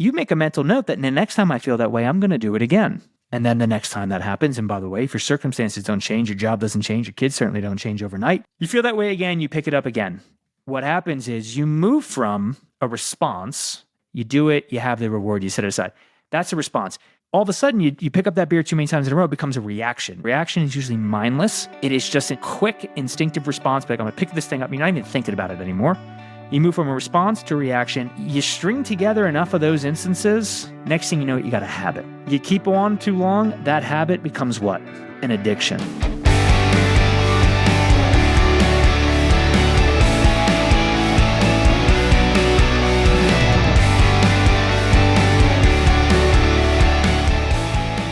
you make a mental note that the next time I feel that way, I'm going to do it again. And then the next time that happens, and by the way, if your circumstances don't change, your job doesn't change, your kids certainly don't change overnight, you feel that way again, you pick it up again. What happens is you move from a response, you do it, you have the reward, you set it aside. That's a response. All of a sudden, you pick up that beer too many times in a row, it becomes a reaction. Reaction is usually mindless. It is just a quick, instinctive response, like I'm going to pick this thing up. You're not even thinking about it anymore. You move from a response to a reaction. You string together enough of those instances, next thing you know, you got a habit. You keep on too long, that habit becomes what? An addiction.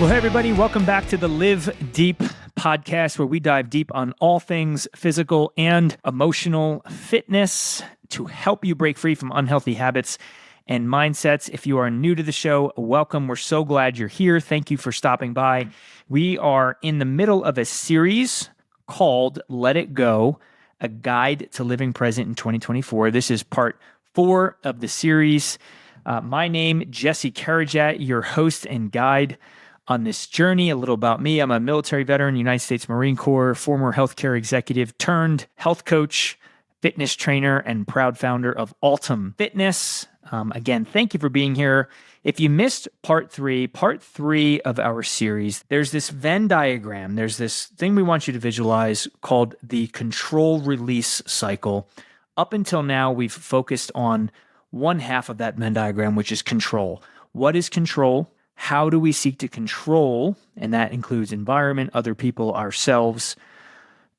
Well, hey, everybody, welcome back to the Live Deep podcast, where we dive deep on all things physical and emotional fitness to help you break free from unhealthy habits and mindsets. If you are new to the show, welcome. We're so glad you're here. Thank you for stopping by. We are in the middle of a series called Let It Go, a guide to living present in 2024. This is part 4 of the series. My name, Jesse Karajat, your host and guide on this journey. A little about me. I'm a military veteran, United States Marine Corps, former healthcare executive turned health coach, fitness trainer, and proud founder of Ultim Fitness. Again, thank you for being here. If you missed part 3 of our series, there's this Venn diagram. There's this thing we want you to visualize called the control-release cycle. Up until now, we've focused on one half of that Venn diagram, which is control. What is control? How do we seek to control? And that includes environment, other people, ourselves.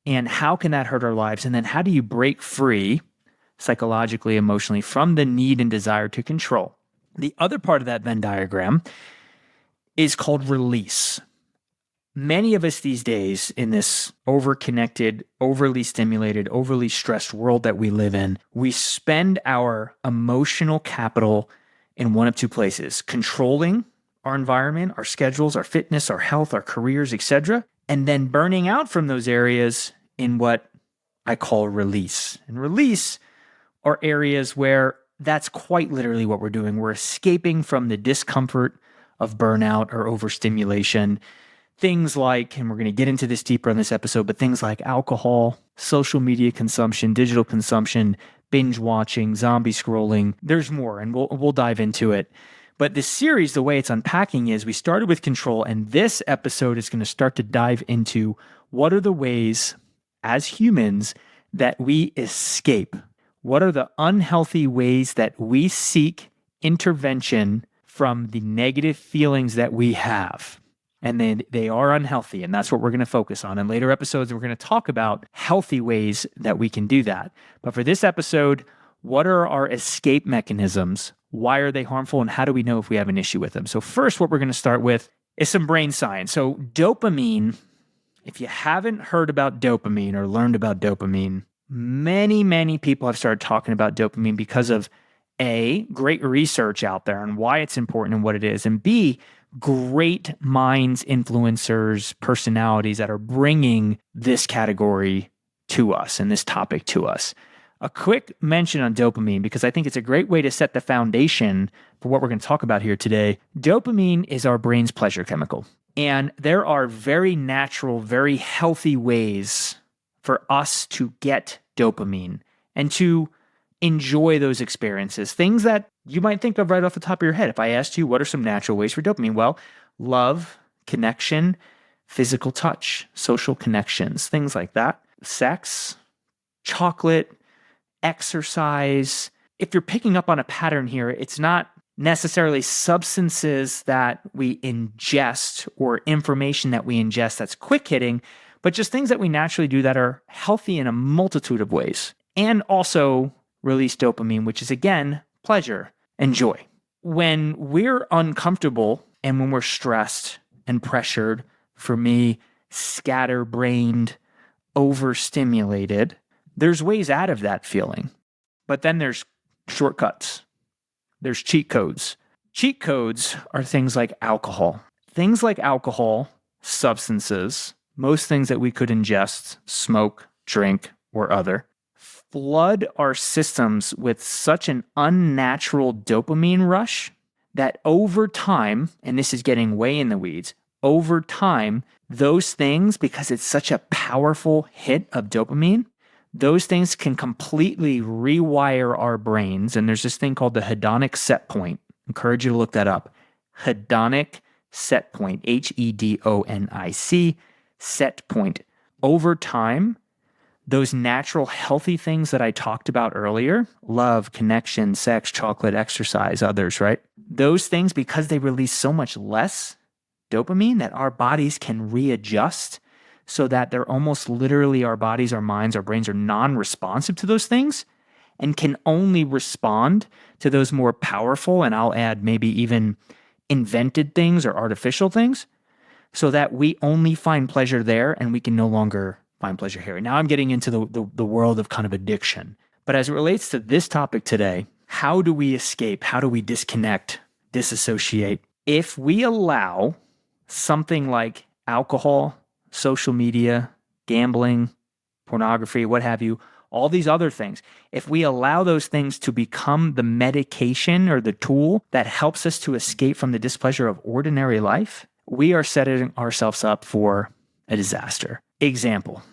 And how can that hurt our lives? And then how do you break free psychologically, emotionally from the need and desire to control? The other part of that Venn diagram is called release. Many of us these days in this overconnected, overly stimulated, overly stressed world that we live in, we spend our emotional capital in one of two places: controlling our environment, our schedules, our fitness, our health, our careers, etc., and then burning out from those areas in what I call release. And release are areas where that's quite literally what we're doing. We're escaping from the discomfort of burnout or overstimulation. Things like, and we're going to get into this deeper in this episode, but things like alcohol, social media consumption, digital consumption, binge watching, zombie scrolling. There's more, and we'll dive into it. But this series, the way it's unpacking is we started with control, and this episode is going to start to dive into what are the ways as humans that we escape. What are the unhealthy ways that we seek intervention from the negative feelings that we have? And then they are unhealthy, and that's what we're going to focus on. In later episodes, we're going to talk about healthy ways that we can do that. But for this episode, what are our escape mechanisms? Why are they harmful? And how do we know if we have an issue with them? So first, what we're going to start with is some brain science. So dopamine, if you haven't heard about dopamine or learned about dopamine, many people have started talking about dopamine because of A, great research out there on why it's important and what it is, and B, great minds, influencers, personalities that are bringing this category to us and this topic to us. A quick mention on dopamine, because I think it's a great way to set the foundation for what we're going to talk about here today. Dopamine is our brain's pleasure chemical. And there are very natural, very healthy ways for us to get dopamine and to enjoy those experiences. Things that you might think of right off the top of your head. If I asked you, what are some natural ways for dopamine? Well, love, connection, physical touch, social connections, things like that. Sex, chocolate, exercise. If you're picking up on a pattern here, it's not necessarily substances that we ingest or information that we ingest that's quick hitting, but just things that we naturally do that are healthy in a multitude of ways. And also release dopamine, which is, again, pleasure and joy. When we're uncomfortable and when we're stressed and pressured, for me, scatterbrained, overstimulated, there's ways out of that feeling. But then there's shortcuts. There's cheat codes. Cheat codes are things like alcohol. Things like alcohol, substances, most things that we could ingest, smoke, drink, or other, flood our systems with such an unnatural dopamine rush that over time, and this is getting way in the weeds, over time, those things, because it's such a powerful hit of dopamine, those things can completely rewire our brains. And there's this thing called the hedonic set point. Encourage you to look that up. Hedonic set point, Hedonic, set point. Over time, those natural healthy things that I talked about earlier, love, connection, sex, chocolate, exercise, others, right? Those things, because they release so much less dopamine, that our bodies can readjust so that they're almost literally, our bodies, our minds, our brains are non-responsive to those things and can only respond to those more powerful, and I'll add maybe even invented things or artificial things, so that we only find pleasure there and we can no longer find pleasure here. Now I'm getting into the world of kind of addiction. But as it relates to this topic today, how do we escape? How do we disconnect, disassociate? If we allow something like alcohol, social media, gambling, pornography, what have you, all these other things, if we allow those things to become the medication or the tool that helps us to escape from the displeasure of ordinary life, we are setting ourselves up for a disaster. Example.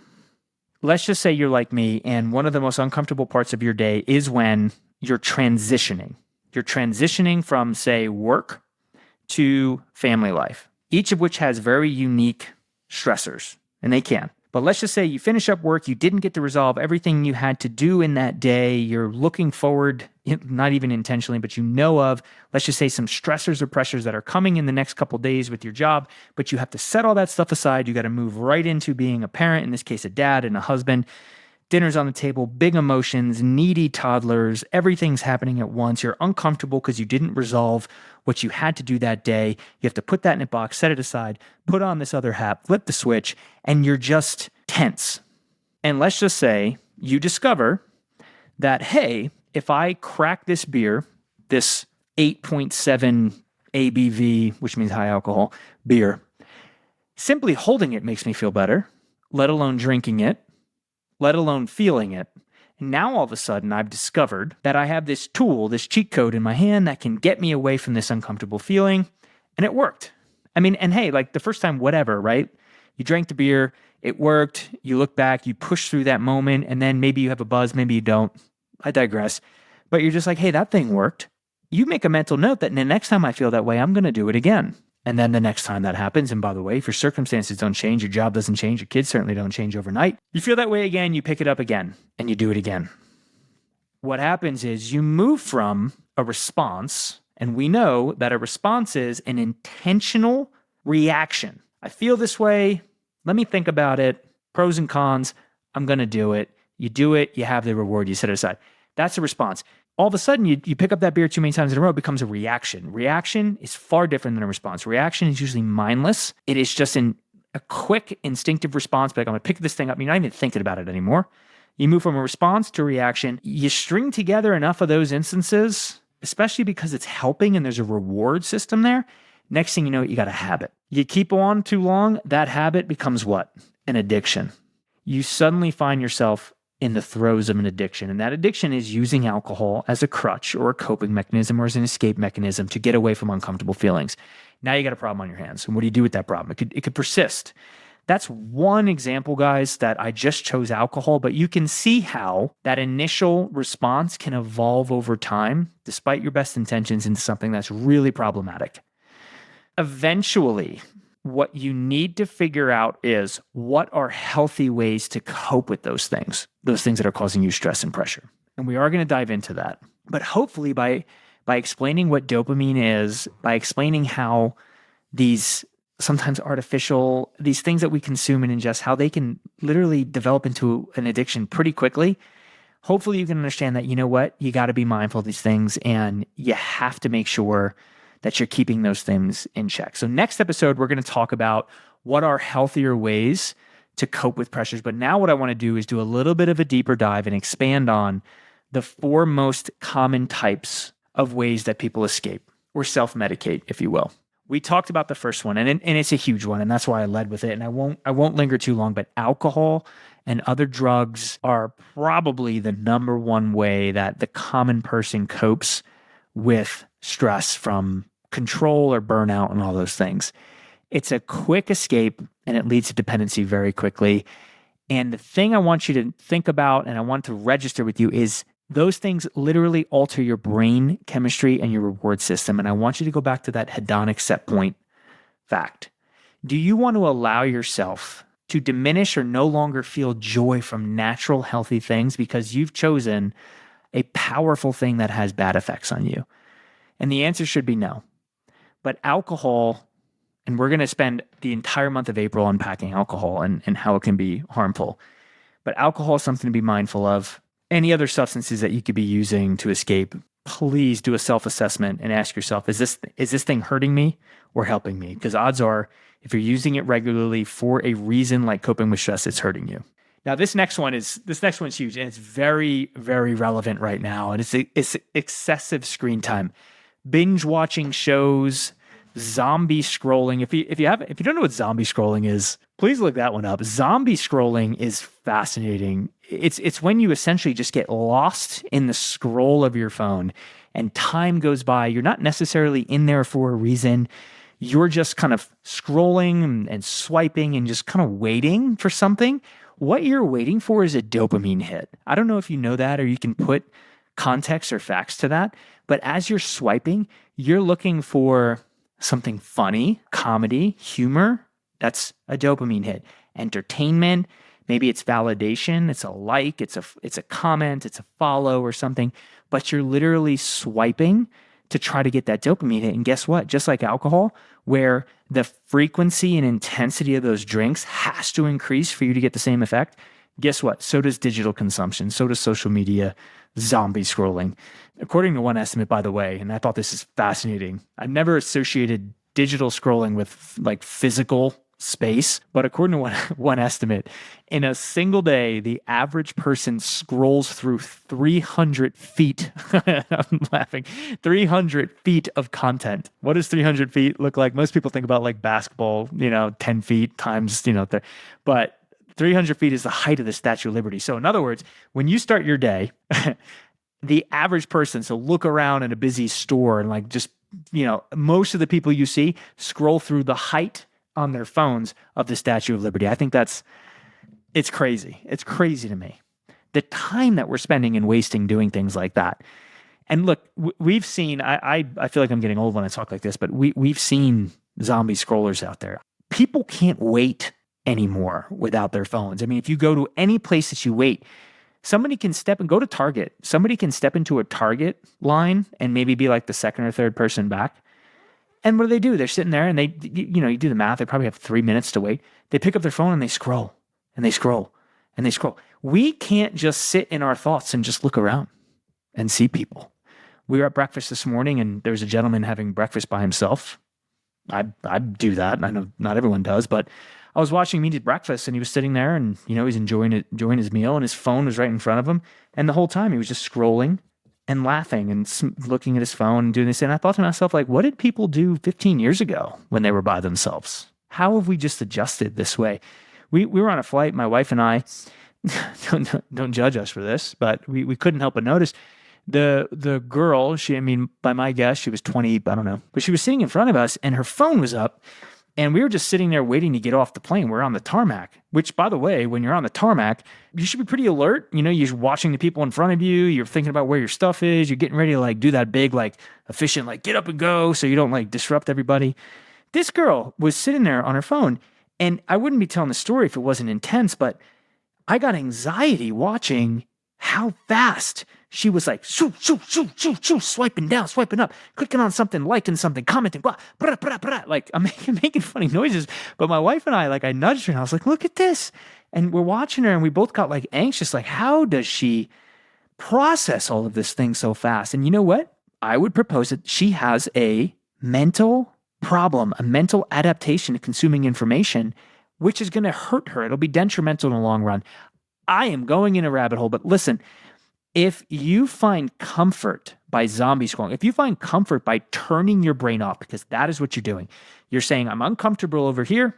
Let's just say you're like me, and one of the most uncomfortable parts of your day is when you're transitioning. You're transitioning from, say, work to family life, each of which has very unique stressors, and they can. But let's just say you finish up work, you didn't get to resolve everything you had to do in that day. You're looking forward, not even intentionally, but you know of, let's just say, some stressors or pressures that are coming in the next couple of days with your job, but you have to set all that stuff aside. You got to move right into being a parent, in this case, a dad and a husband. Dinner's on the table, big emotions, needy toddlers, everything's happening at once. You're uncomfortable because you didn't resolve what you had to do that day. You have to put that in a box, set it aside, put on this other hat, flip the switch, and you're just tense. And let's just say you discover that, hey, if I crack this beer, this 8.7 ABV, which means high alcohol beer, simply holding it makes me feel better, let alone drinking it, let alone feeling it. And now all of a sudden I've discovered that I have this tool, this cheat code in my hand that can get me away from this uncomfortable feeling. And it worked. I mean, and hey, like the first time, whatever, right? You drank the beer, it worked. You look back, you push through that moment, and then maybe you have a buzz, maybe you don't. I digress. But you're just like, hey, that thing worked. You make a mental note that the next time I feel that way, I'm going to do it again. And then the next time that happens, and by the way, if your circumstances don't change, your job doesn't change, your kids certainly don't change overnight, you feel that way again, you pick it up again, and you do it again. What happens is you move from a response, and we know that a response is an intentional reaction. I feel this way, let me think about it, pros and cons, I'm going to do it. You do it, you have the reward, you set it aside. That's a response. All of a sudden, you pick up that beer too many times in a row, it becomes a reaction. Reaction is far different than a response. Reaction is usually mindless. It is just a quick, instinctive response, like I'm going to pick this thing up. You're not even thinking about it anymore. You move from a response to a reaction. You string together enough of those instances, especially because it's helping and there's a reward system there. Next thing you know, you got a habit. You keep on too long, that habit becomes what? An addiction. You suddenly find yourself in the throes of an addiction. And that addiction is using alcohol as a crutch or a coping mechanism or as an escape mechanism to get away from uncomfortable feelings. Now you got a problem on your hands. And what do you do with that problem? It could persist. That's one example, guys, that I just chose alcohol, but you can see how that initial response can evolve over time, despite your best intentions, into something that's really problematic. Eventually, what you need to figure out is what are healthy ways to cope with those things that are causing you stress and pressure. And we are going to dive into that. But hopefully by explaining what dopamine is, by explaining how these sometimes artificial, these things that we consume and ingest, how they can literally develop into an addiction pretty quickly, hopefully you can understand that, you know what, you got to be mindful of these things and you have to make sure that you're keeping those things in check. So next episode, we're going to talk about what are healthier ways to cope with pressures. But now what I want to do is do a little bit of a deeper dive and expand on the 4 most common types of ways that people escape or self-medicate, if you will. We talked about the first one, and it's a huge one, and that's why I led with it. And I won't linger too long, but alcohol and other drugs are probably the number one way that the common person copes with stress from control or burnout and all those things. It's a quick escape and it leads to dependency very quickly. And the thing I want you to think about and I want to register with you is those things literally alter your brain chemistry and your reward system. And I want you to go back to that hedonic set point fact. Do you want to allow yourself to diminish or no longer feel joy from natural, healthy things because you've chosen a powerful thing that has bad effects on you? And the answer should be no. But alcohol, and we're going to spend the entire month of April unpacking alcohol and how it can be harmful. But alcohol is something to be mindful of. Any other substances that you could be using to escape, please do a self-assessment and ask yourself, is this thing hurting me or helping me? Because odds are, if you're using it regularly for a reason like coping with stress, it's hurting you. Now, this next one's huge, and it's very, very relevant right now. And it's excessive screen time, binge watching shows, zombie scrolling. If you don't know what zombie scrolling is, please look that one up. Zombie scrolling is fascinating. It's when you essentially just get lost in the scroll of your phone and time goes by. You're not necessarily in there for a reason. You're just kind of scrolling and swiping and just kind of waiting for something. What you're waiting for is a dopamine hit. I don't know if you know that or you can put context or facts to that, but as you're swiping, you're looking for something funny, comedy, humor. That's a dopamine hit. Entertainment, maybe it's validation, it's a like, it's a comment, it's a follow or something, but you're literally swiping to try to get that dopamine hit. And guess what? Just like alcohol, where the frequency and intensity of those drinks has to increase for you to get the same effect, guess what? So does digital consumption. So does social media, zombie scrolling. According to one estimate, by the way, and I thought this is fascinating, I've never associated digital scrolling with like physical space, but according to one estimate, in a single day, the average person scrolls through 300 feet. I'm laughing. 300 feet of content. What does 300 feet look like? Most people think about like basketball, 10 feet times, but 300 feet is the height of the Statue of Liberty. So in other words, when you start your day, the average person, so look around in a busy store and like just, most of the people you see scroll through the height on their phones of the Statue of Liberty. I think it's crazy. It's crazy to me. The time that we're spending and wasting doing things like that. And look, we've seen, I feel like I'm getting old when I talk like this, but we've seen zombie scrollers out there. People can't wait anymore without their phones. I mean, if you go to any place that you wait, somebody can go to Target. Somebody can step into a Target line and maybe be like the second or third person back. And what do? They're sitting there and you do the math. They probably have 3 minutes to wait. They pick up their phone and they scroll and they scroll and they scroll. We can't just sit in our thoughts and just look around and see people. We were at breakfast this morning and there was a gentleman having breakfast by himself. I do that. I know not everyone does, but I was watching him eat his breakfast and he was sitting there and, he's enjoying his meal and his phone was right in front of him. And the whole time he was just scrolling and laughing and looking at his phone and doing this. And I thought to myself, like, what did people do 15 years ago when they were by themselves? How have we just adjusted this way? We were on a flight, my wife and I, don't judge us for this, but we couldn't help but notice the girl, by my guess, she was 20, I don't know, but she was sitting in front of us and her phone was up. And we were just sitting there waiting to get off the plane. We're on the tarmac, which, by the way, when you're on the tarmac, you should be pretty alert. You're watching the people in front of you. You're thinking about where your stuff is. You're getting ready to do that big, efficient, get up and go so you don't disrupt everybody. This girl was sitting there on her phone. And I wouldn't be telling the story if it wasn't intense, but I got anxiety watching how fast she was shoo, shoo, shoo, shoo, shoo, swiping down, swiping up, clicking on something, liking something, commenting, blah, blah, blah, blah. I'm making funny noises. But my wife and I nudged her and I was like, look at this. And we're watching her and we both got anxious. How does she process all of this thing so fast? And you know what? I would propose that she has a mental problem, a mental adaptation to consuming information, which is going to hurt her. It'll be detrimental in the long run. I am going in a rabbit hole, but listen, if you find comfort by zombie scrolling, if you find comfort by turning your brain off, because that is what you're doing, you're saying, I'm uncomfortable over here,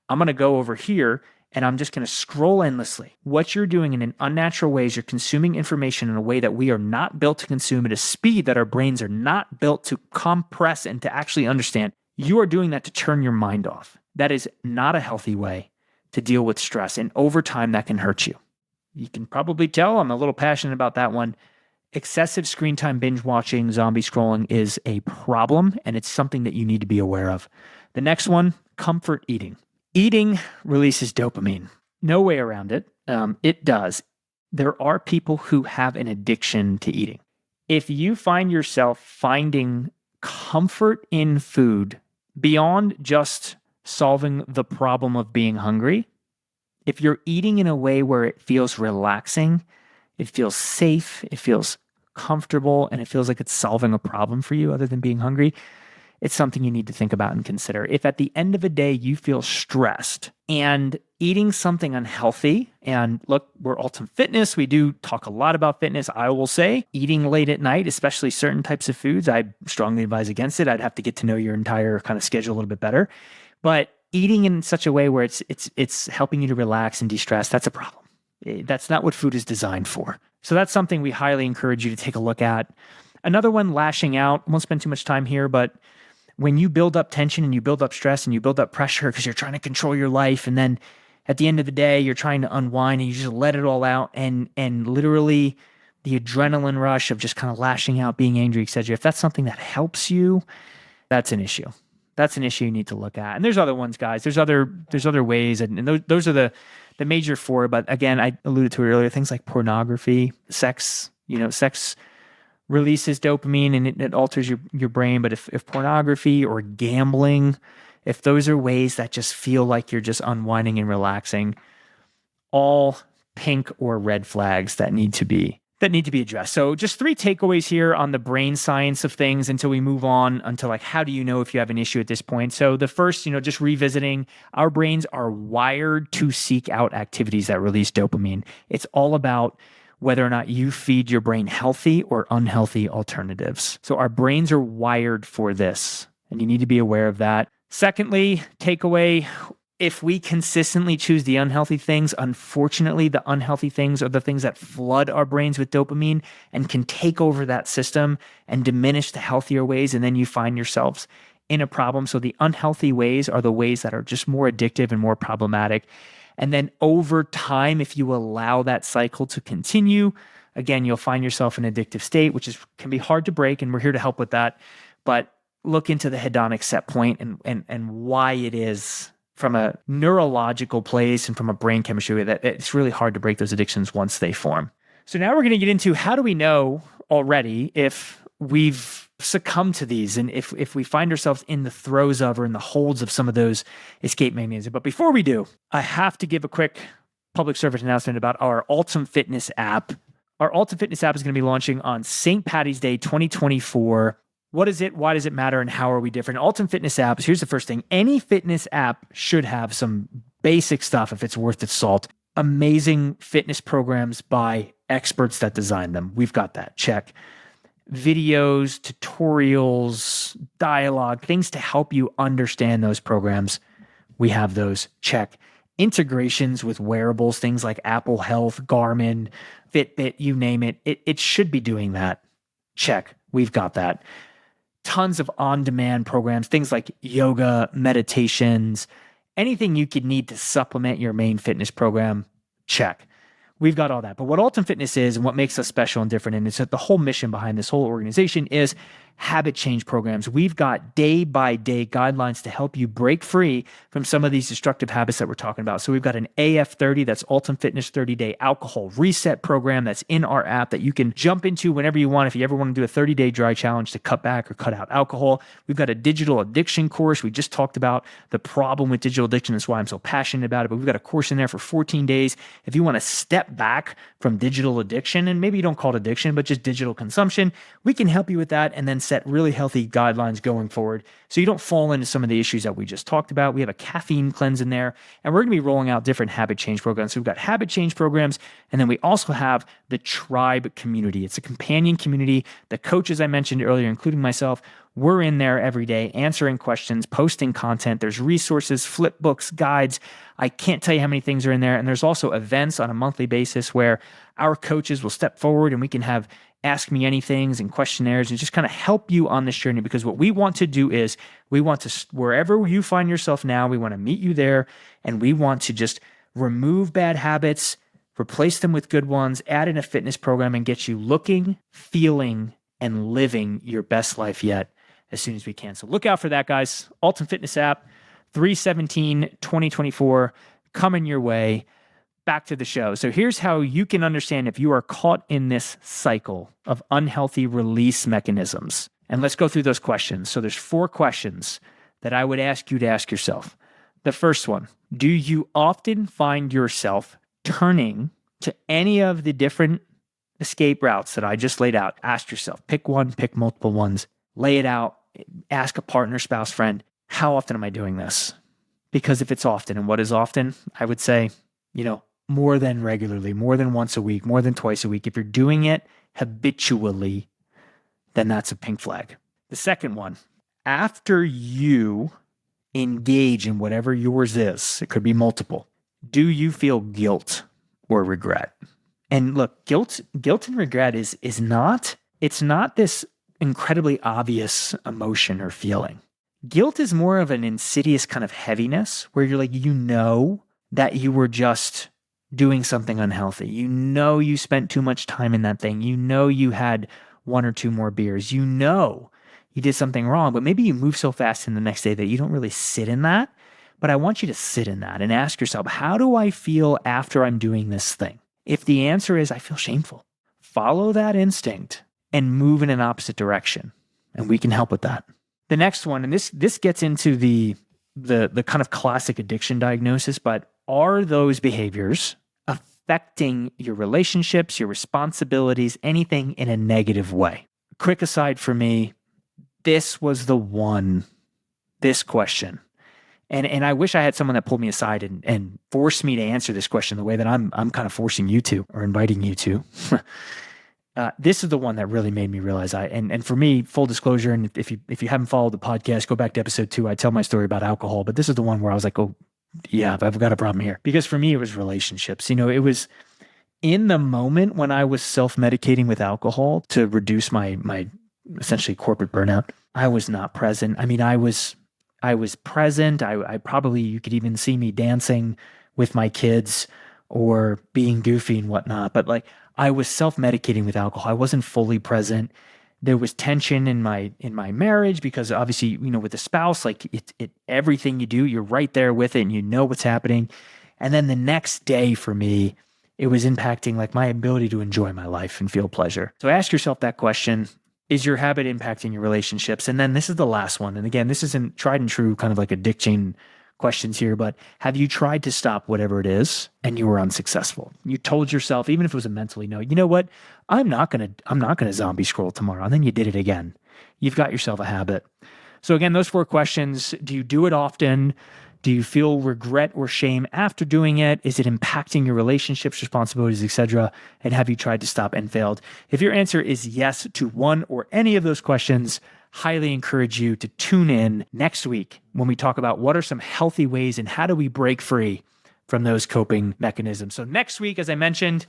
I'm going to go over here and I'm just going to scroll endlessly. What you're doing in an unnatural way is you're consuming information in a way that we are not built to consume at a speed that our brains are not built to compress and to actually understand. You are doing that to turn your mind off. That is not a healthy way to deal with stress. And over time, that can hurt you. You can probably tell I'm a little passionate about that one. Excessive screen time, binge watching, zombie scrolling is a problem, and it's something that you need to be aware of. The next one, comfort eating. Eating releases dopamine. No way around it. It does. There are people who have an addiction to eating. If you find yourself finding comfort in food beyond just solving the problem of being hungry, if you're eating in a way where it feels relaxing, it feels safe, it feels comfortable, and it feels like it's solving a problem for you other than being hungry, it's something you need to think about and consider. If at the end of the day you feel stressed and eating something unhealthy, and look, we're Ultimate Fitness, we do talk a lot about fitness. I will say eating late at night, especially certain types of foods, I strongly advise against it. I'd have to get to know your entire kind of schedule a little bit better. But eating in such a way where it's helping you to relax and de-stress, that's a problem. That's not what food is designed for. So that's something we highly encourage you to take a look at. Another one, lashing out. I won't spend too much time here, but when you build up tension and you build up stress and you build up pressure because you're trying to control your life, and then at the end of the day, you're trying to unwind and you just let it all out, and literally the adrenaline rush of just kind of lashing out, being angry, etc. If that's something that helps you, that's an issue. That's an issue you need to look at. And there's other ones, guys. There's other ways, and those are the major four. But again, I alluded to it earlier. Things like pornography, sex. Sex releases dopamine and it alters your brain. But if pornography or gambling, if those are ways that just feel like you're just unwinding and relaxing, all pink or red flags that need to be addressed. So just 3 takeaways here on the brain science of things until we move on until like, how do you know if you have an issue at this point? So the first, just revisiting, our brains are wired to seek out activities that release dopamine. It's all about whether or not you feed your brain healthy or unhealthy alternatives. So our brains are wired for this, and you need to be aware of that. Secondly, takeaway, if we consistently choose the unhealthy things, unfortunately, the unhealthy things are the things that flood our brains with dopamine and can take over that system and diminish the healthier ways. And then you find yourselves in a problem. So the unhealthy ways are the ways that are just more addictive and more problematic. And then over time, if you allow that cycle to continue, again, you'll find yourself in an addictive state, which can be hard to break. And we're here to help with that. But look into the hedonic set point and why it is from a neurological place and from a brain chemistry that it's really hard to break those addictions once they form. So now we're going to get into how do we know already if we've succumbed to these and if we find ourselves in the throes of or in the holds of some of those escape mechanisms. But before we do, I have to give a quick public service announcement about our Ultimate Fitness app. Our Ultimate Fitness app is going to be launching on St. Patty's Day 2024. What is it? Why does it matter? And how are we different? Ultimate Fitness apps, here's the first thing. Any fitness app should have some basic stuff if it's worth its salt. Amazing fitness programs by experts that design them. We've got that. Check. Videos, tutorials, dialogue, things to help you understand those programs. We have those. Check. Integrations with wearables, things like Apple Health, Garmin, Fitbit, you name it. It should be doing that. Check. We've got that. Tons of on-demand programs, things like yoga, meditations, anything you could need to supplement your main fitness program, check. We've got all that. But what Ultimate Fitness is and what makes us special and different, and it's that the whole mission behind this whole organization is habit change programs. We've got day-by-day guidelines to help you break free from some of these destructive habits that we're talking about. So we've got an AF30, that's Ultimate Fitness 30-Day Alcohol Reset Program that's in our app that you can jump into whenever you want. If you ever want to do a 30-day dry challenge to cut back or cut out alcohol. We've got a digital addiction course. We just talked about the problem with digital addiction. That's why I'm so passionate about it. But we've got a course in there for 14 days. If you want to step back from digital addiction, and maybe you don't call it addiction, but just digital consumption, we can help you with that and then set really healthy guidelines going forward so you don't fall into some of the issues that we just talked about. We have a caffeine cleanse in there, and we're going to be rolling out different habit change programs. So we've got habit change programs, and then we also have the tribe community. It's a companion community. The coaches I mentioned earlier, including myself, We're in there every day answering questions, posting content. There's resources, flip books, guides. I can't tell you how many things are in there. And there's also events on a monthly basis where our coaches will step forward and we can have ask me anythings and questionnaires and just kind of help you on this journey. Because what we want to do is we want to, wherever you find yourself now, we want to meet you there, and we want to just remove bad habits, replace them with good ones, add in a fitness program, and get you looking, feeling, and living your best life yet as soon as we can. So look out for that, guys. Ultimate Fitness app, 3/17/2024, coming your way. Back to the show. So here's how you can understand if you are caught in this cycle of unhealthy release mechanisms. And let's go through those questions. So there's 4 questions that I would ask you to ask yourself. The first one, do you often find yourself turning to any of the different escape routes that I just laid out? Ask yourself, pick one, pick multiple ones, lay it out, ask a partner, spouse, friend, how often am I doing this? Because if it's often, and what is often, I would say, more than regularly, more than once a week, more than twice a week. If you're doing it habitually, then that's a pink flag. The second one, after you engage in whatever yours is, it could be multiple, do you feel guilt or regret? And look, guilt and regret is not this incredibly obvious emotion or feeling. Guilt is more of an insidious kind of heaviness where you're like, that you were just doing something unhealthy. You spent too much time in that thing. You had 1 or 2 more beers. You did something wrong, but maybe you move so fast in the next day that you don't really sit in that. But I want you to sit in that and ask yourself, how do I feel after I'm doing this thing? If the answer is, I feel shameful, follow that instinct and move in an opposite direction. And we can help with that. The next one, and this gets into the kind of classic addiction diagnosis, but are those behaviors affecting your relationships, your responsibilities, anything in a negative way? Quick aside for me, this was this question. And I wish I had someone that pulled me aside and forced me to answer this question the way that I'm kind of forcing you to, or inviting you to. This is the one that really made me realize and for me, full disclosure, and if you haven't followed the podcast, go back to episode 2. I tell my story about alcohol, but this is the one where I was like, oh yeah, I've got a problem here. Because for me, it was relationships. It was in the moment when I was self-medicating with alcohol to reduce my essentially corporate burnout. I was not present. I mean, I was present. I probably, you could even see me dancing with my kids or being goofy and whatnot. But like, I was self-medicating with alcohol. I wasn't fully present. There was tension in my marriage because obviously, with a spouse, like it everything you do, you're right there with it and you know what's happening. And then the next day for me, it was impacting like my ability to enjoy my life and feel pleasure. So ask yourself that question. Is your habit impacting your relationships? And then this is the last one. And again, this isn't tried and true kind of like addiction questions here, but have you tried to stop whatever it is and you were unsuccessful? You told yourself, even if it was a mentally no, you know what? I'm not going to zombie scroll tomorrow. And then you did it again. You've got yourself a habit. So again, those 4 questions, do you do it often? Do you feel regret or shame after doing it? Is it impacting your relationships, responsibilities, etc.? And have you tried to stop and failed? If your answer is yes to one or any of those questions, highly encourage you to tune in next week when we talk about what are some healthy ways and how do we break free from those coping mechanisms. So next week, as I mentioned,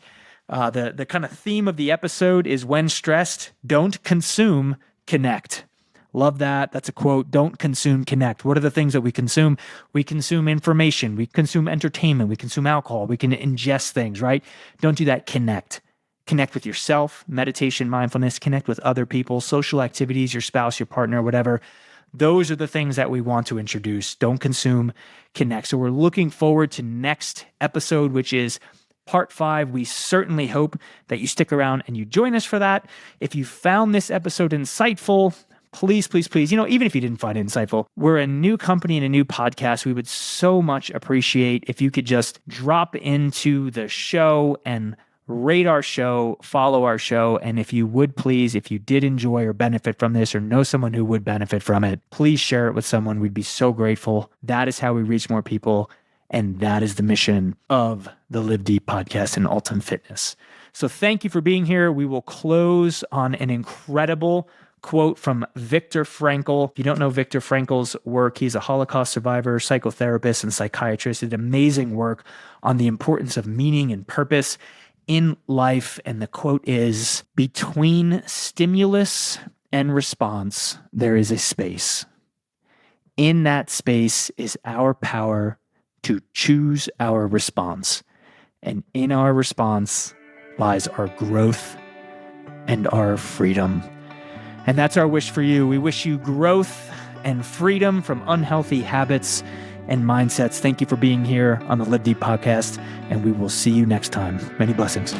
the kind of theme of the episode is when stressed, don't consume, connect. Love that. That's a quote. Don't consume, connect. What are the things that we consume? We consume information. We consume entertainment. We consume alcohol. We can ingest things, right? Don't do that. Connect. Connect with yourself, meditation, mindfulness, connect with other people, social activities, your spouse, your partner, whatever. Those are the things that we want to introduce. Don't consume, connect. So we're looking forward to next episode, which is part 5. We certainly hope that you stick around and you join us for that. If you found this episode insightful, please, even if you didn't find it insightful, we're a new company and a new podcast. We would so much appreciate if you could just drop into the show and rate our show, follow our show. And if you would please, if you did enjoy or benefit from this or know someone who would benefit from it, please share it with someone. We'd be so grateful. That is how we reach more people. And that is the mission of the Live Deep podcast and Ultimate Fitness. So thank you for being here. We will close on an incredible quote from Viktor Frankl. If you don't know Viktor Frankl's work, he's a Holocaust survivor, psychotherapist, and psychiatrist. He did amazing work on the importance of meaning and purpose in life. And the quote is, "Between stimulus and response, there is a space. In that space is our power to choose our response. And in our response lies our growth and our freedom." And that's our wish for you. We wish you growth and freedom from unhealthy habits and mindsets. Thank you for being here on the Live Deep podcast, and we will see you next time. Many blessings.